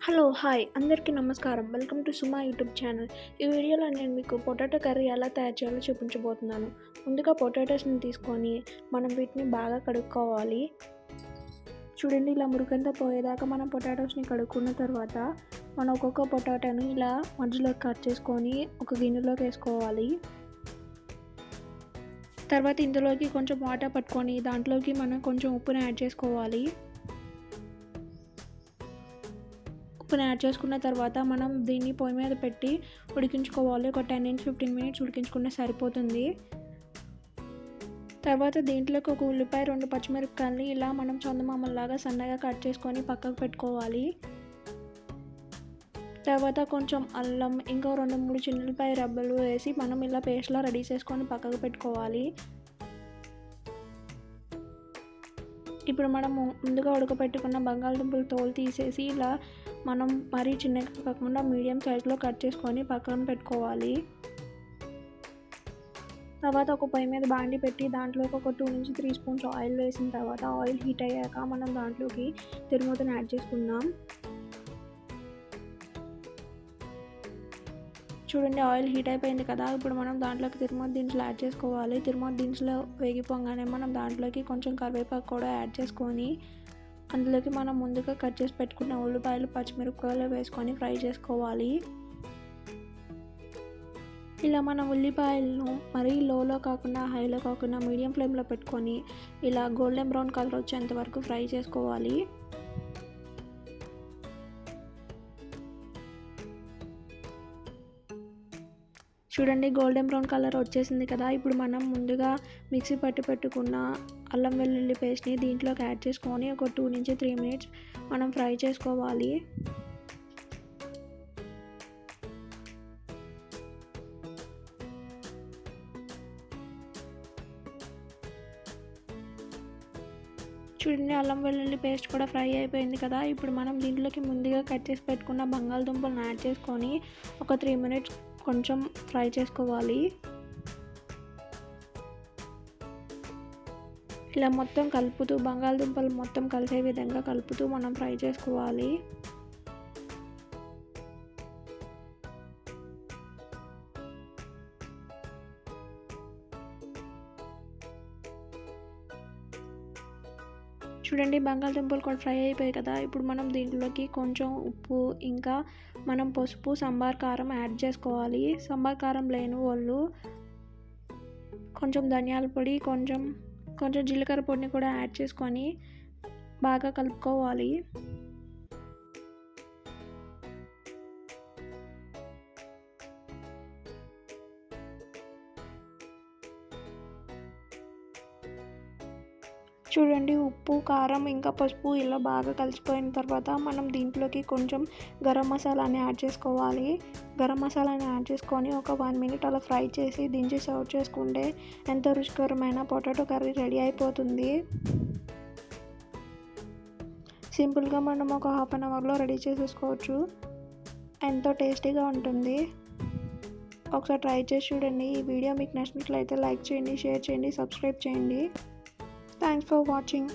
Hello! Hi! అందరికీ నమస్కారం. Welcome to Suma YouTube channel. ఈ వీడియోలో నేను మీకు పొటాటో కర్రీ ఎలా తయారు చేయాలో చూపించబోతున్నాను. ముందుగా పొటాటోస్‌ని తీసుకొని మనం వీటిని బాగా కడుక్కోవాలి. చూడండి, ఇలా మురికంతా పోయేదాకా మనం పొటాటోస్‌ని కడుక్కున్న తర్వాత మనం ఒక్కొక్క పొటాటోని ఇలా మధ్యలో కట్ చేసుకొని ఒక గిన్నెలోకి వేసుకోవాలి. తర్వాత ఇందులోకి కొంచెం వాటర్ పట్టుకొని దాంట్లోకి మనం కొంచెం ఉప్పుని యాడ్ చేసుకోవాలి. ఉప్పుని యాడ్ చేసుకున్న తర్వాత మనం దీన్ని పొయ్యి మీద పెట్టి ఉడికించుకోవాలి. ఒక 10-15 మినిట్స్ ఉడికించుకుంటే సరిపోతుంది. తర్వాత దీంట్లోకి ఒక ఉల్లిపాయ, 2 పచ్చిమిరపకాయలని ఇలా మనం చందమామల్లాగా సన్నగా కట్ చేసుకొని పక్కకు పెట్టుకోవాలి. తర్వాత కొంచెం అల్లం, ఇంకో 2-3 చిన్నులపాయ రబ్బలు వేసి మనం ఇలా పేస్ట్లా రెడీ చేసుకొని పక్కకు పెట్టుకోవాలి. ఇప్పుడు మనము ముందుగా ఉడకపెట్టుకున్న బంగాళదుంపలు తోలు తీసేసి ఇలా మనం మరీ చిన్నగా కాకుండా మీడియం సైజులో కట్ చేసుకొని పక్కన పెట్టుకోవాలి. తర్వాత ఒక పొయ్యి మీద బాండి పెట్టి దాంట్లోకి ఒక 2-3 స్పూన్స్ ఆయిల్ వేసిన తర్వాత ఆయిల్ హీట్ అయ్యాక మనం దాంట్లోకి తిరుమూతను యాడ్ చేసుకుందాం. చూడండి, ఆయిల్ హీట్ అయిపోయింది కదా. ఇప్పుడు మనం దాంట్లోకి తిరుమూత దినుసులు యాడ్ చేసుకోవాలి. తిరుమూత దినుసులు వేగిపోగానే మనం దాంట్లోకి కొంచెం కరివేపాకు కూడా యాడ్ చేసుకొని అందులోకి మనం ముందుగా కట్ చేసి పెట్టుకున్న ఉల్లిపాయలు, పచ్చిమిరపకాయలు వేసుకొని ఫ్రై చేసుకోవాలి. ఇలా మనం ఉల్లిపాయలను మరీ లోలో కాకుండా హైలో కాకుండా మీడియం ఫ్లేమ్లో పెట్టుకొని ఇలా గోల్డెన్ బ్రౌన్ కలర్ వచ్చేంత వరకు ఫ్రై చేసుకోవాలి. చూడండి, గోల్డెన్ బ్రౌన్ కలర్ వచ్చేసింది కదా. ఇప్పుడు మనం ముందుగా మిక్సీ పట్టి పెట్టుకున్న అల్లం వెల్లుల్లి పేస్ట్ని దీంట్లోకి యాడ్ చేసుకొని ఒక 2-3 మినిట్స్ మనం ఫ్రై చేసుకోవాలి. చూడండి, అల్లం వెల్లుల్లి పేస్ట్ కూడా ఫ్రై అయిపోయింది కదా. ఇప్పుడు మనం దీంట్లోకి ముందుగా కట్ చేసి పెట్టుకున్న బంగాళదుంపలను యాడ్ చేసుకొని ఒక 3 మినిట్స్ కొంచెం ఫ్రై చేసుకోవాలి. ఇలా మొత్తం కలుపుతూ బంగాళదుంపలు మొత్తం కలిసే విధంగా కలుపుతూ మనం ఫ్రై చేసుకోవాలి. చూడండి, బంగాళదుంపలు కూడా ఫ్రై అయిపోయాయి కదా. ఇప్పుడు మనం దీంట్లోకి కొంచెం ఉప్పు, ఇంకా మనం పసుపు, సాంబార్ కారం యాడ్ చేసుకోవాలి. సాంబార్ కారం లేని వాళ్ళు కొంచెం ధనియాల పొడి, కొంచెం జీలకర్ర పొడిని కూడా యాడ్ చేసుకొని బాగా కలుపుకోవాలి. చూడండి, ఉప్పు, కారం, ఇంకా పసుపు ఇలా బాగా కలిసిపోయిన తర్వాత మనం దీంట్లోకి కొంచెం గరం మసాలాని యాడ్ చేసుకోవాలి. గరం మసాలాని యాడ్ చేసుకొని ఒక 1 మినిట్ అలా ఫ్రై చేసి దించి సర్వ్ చేసుకుంటే ఎంతో రుచికరమైన పొటాటో కర్రీ రెడీ అయిపోతుంది. సింపుల్గా మనం ఒక 1/2 అవర్లో రెడీ చేసేసుకోవచ్చు. ఎంతో టేస్టీగా ఉంటుంది. ఒకసారి ట్రై చేసి చూడండి. ఈ వీడియో మీకు నచ్చినట్లయితే లైక్ చేయండి, షేర్ చేయండి, సబ్స్క్రైబ్ చేయండి. Thanks for watching.